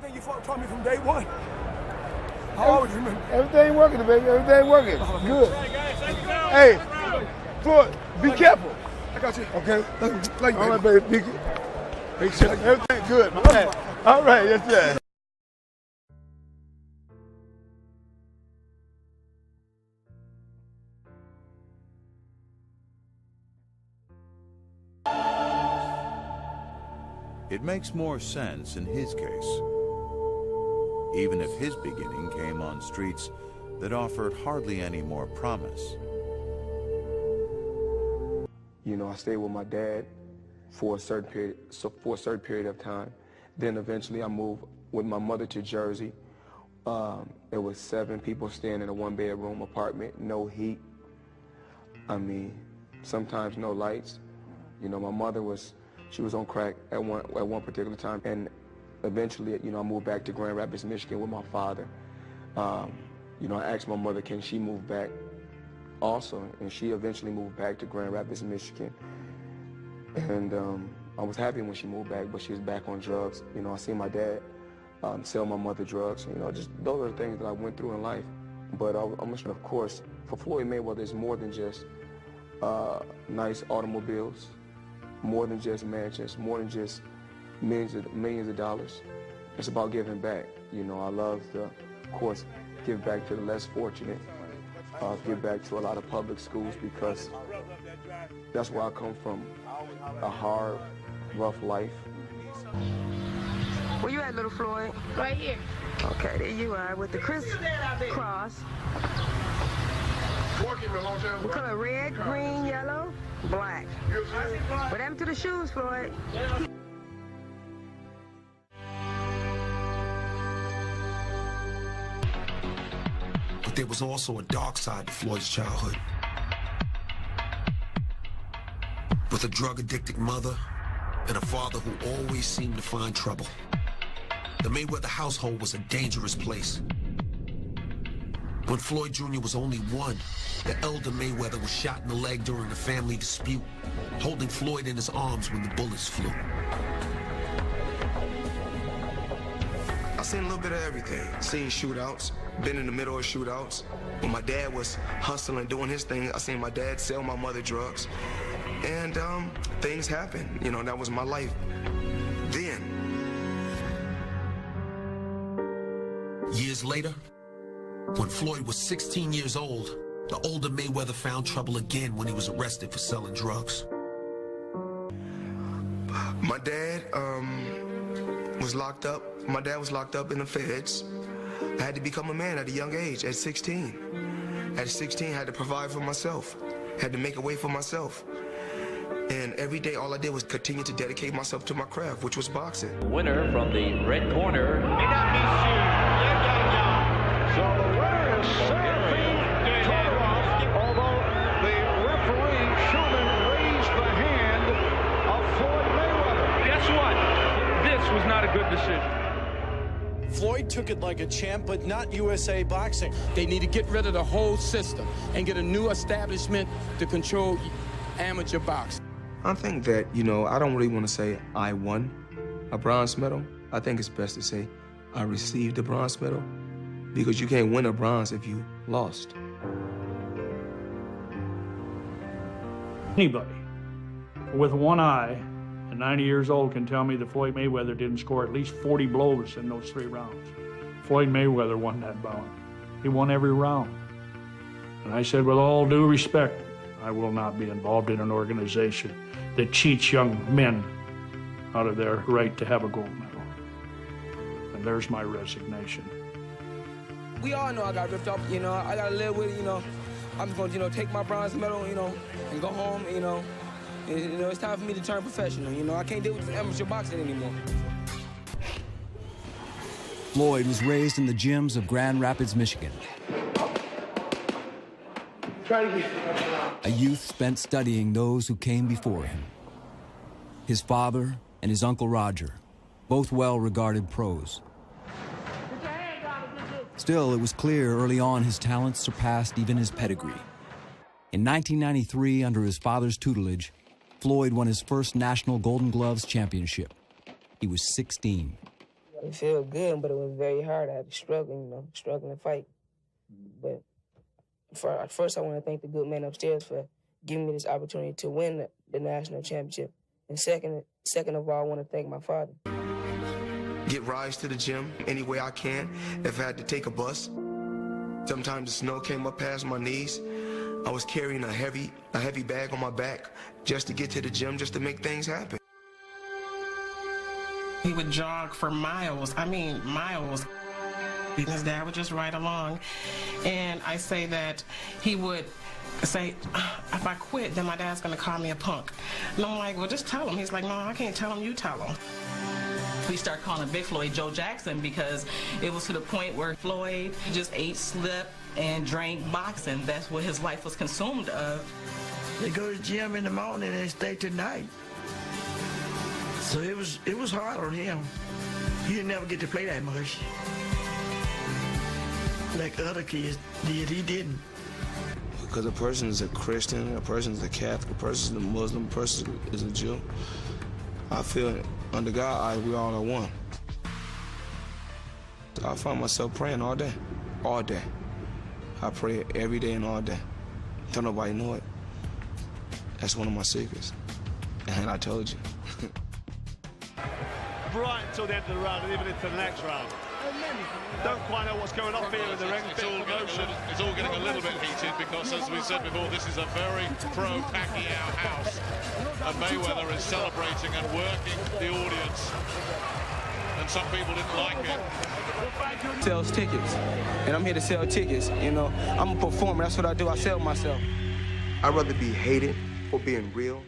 Everything you taught me from day one. I always remember. Everything working, baby. Everything working. Good. Hey, Floyd, be careful. I got you. Okay? Like you, all right, baby. Everything good, man. All right, yes, sir. It makes more sense in his case, even if his beginning came on streets that offered hardly any more promise. You know, I stayed with my dad for a certain period of time. Then eventually I moved with my mother to Jersey. There was 7 people staying in a 1-bedroom apartment, no heat. I mean, sometimes no lights. You know, my mother she was on crack at one particular time, and eventually, you know, I moved back to Grand Rapids, Michigan with my father. You know, I asked my mother, can she move back also, and she eventually moved back to Grand Rapids, Michigan. And I was happy when she moved back, but she was back on drugs. You know, I seen my dad sell my mother drugs. You know, just those are the things that I went through in life. But of course, for Floyd Mayweather, it's more than just nice automobiles, more than just mansions, more than just millions of dollars. It's about giving back. You know, I love to, of course, give back to the less fortunate, give back to a lot of public schools, because that's where I come from, a hard, rough life. Where you at, little Floyd? Right here. Okay, there you are with the crisscross. What color? Red, green, yellow, black. What happened to the shoes, Floyd? But there was also a dark side to Floyd's childhood. With a drug-addicted mother and a father who always seemed to find trouble. The Mayweather household was a dangerous place. When Floyd Jr. was only 1, the elder Mayweather was shot in the leg during a family dispute, holding Floyd in his arms when the bullets flew. I seen a little bit of everything. Seen shootouts, been in the middle of shootouts. When my dad was hustling, doing his thing, I seen my dad sell my mother drugs. And things happened. You know, that was my life then. Years later, when Floyd was 16 years old, the older Mayweather found trouble again when he was arrested for selling drugs. My dad was locked up. My dad was locked up in the feds. I had to become a man at a young age, at 16. At 16, I had to provide for myself. Had to make a way for myself. And every day, all I did was continue to dedicate myself to my craft, which was boxing. Winner from the red corner. So the winner is Serafin Todorov, although the referee, Schumann, raised the hand of Floyd Mayweather. Guess what? This was not a good decision. Floyd took it like a champ, but not USA Boxing. They need to get rid of the whole system and get a new establishment to control amateur boxing. I think that, you know, I don't really want to say I won a bronze medal. I think it's best to say I received a bronze medal, because you can't win a bronze if you lost. Anybody with one eye and 90 years old can tell me that Floyd Mayweather didn't score at least 40 blows in those 3 rounds. Floyd Mayweather won that bout. He won every round. And I said, with all due respect, I will not be involved in an organization that cheats young men out of their right to have a gold medal. And there's my resignation. We all know I got ripped off, you know. I gotta live with it, you know. I'm just gonna, you know, take my bronze medal, you know, and go home, you know. And, you know, it's time for me to turn professional, you know. I can't deal with amateur boxing anymore. Floyd was raised in the gyms of Grand Rapids, Michigan. A youth spent studying those who came before him. His father and his uncle Roger, both well-regarded pros. Still, it was clear early on his talents surpassed even his pedigree. In 1993, under his father's tutelage, Floyd won his first National Golden Gloves championship. He was 16. It felt good, but it was very hard. I had to struggle, struggle and fight. But first, I want to thank the good man upstairs for giving me this opportunity to win the national championship. And second of all, I want to thank my father. Get rides to the gym any way I can. If I had to take a bus, sometimes the snow came up past my knees. I was carrying a heavy bag on my back just to get to the gym, just to make things happen. He would jog for miles, miles. His dad would just ride along. And I say that he would say, if I quit, then my dad's gonna call me a punk. And I'm like, well, just tell him. He's like, no, I can't tell him, you tell him. We started calling Big Floyd Joe Jackson because it was to the point where Floyd just ate, slept, and drank boxing. That's what his life was consumed of. They go to the gym in the morning and they stay till night. So it was hard on him. He didn't ever get to play that much. Like other kids did, he didn't. Because a person is a Christian, a person is a Catholic, a person is a Muslim, a person is a Jew. I feel under God, we all are one. I find myself praying all day, all day. I pray every day and all day. Don't nobody know it. That's one of my secrets. And I told you. Right until the end of the round and even into the next round. Don't quite know what's going on here in the ring. It's all getting a little bit heated because, as we said before, this is a very pro-Pacquiao house. And Mayweather is celebrating and working the audience. And some people didn't like it. Sells tickets, and I'm here to sell tickets. I'm a performer. That's what I do. I sell myself. I'd rather be hated for being real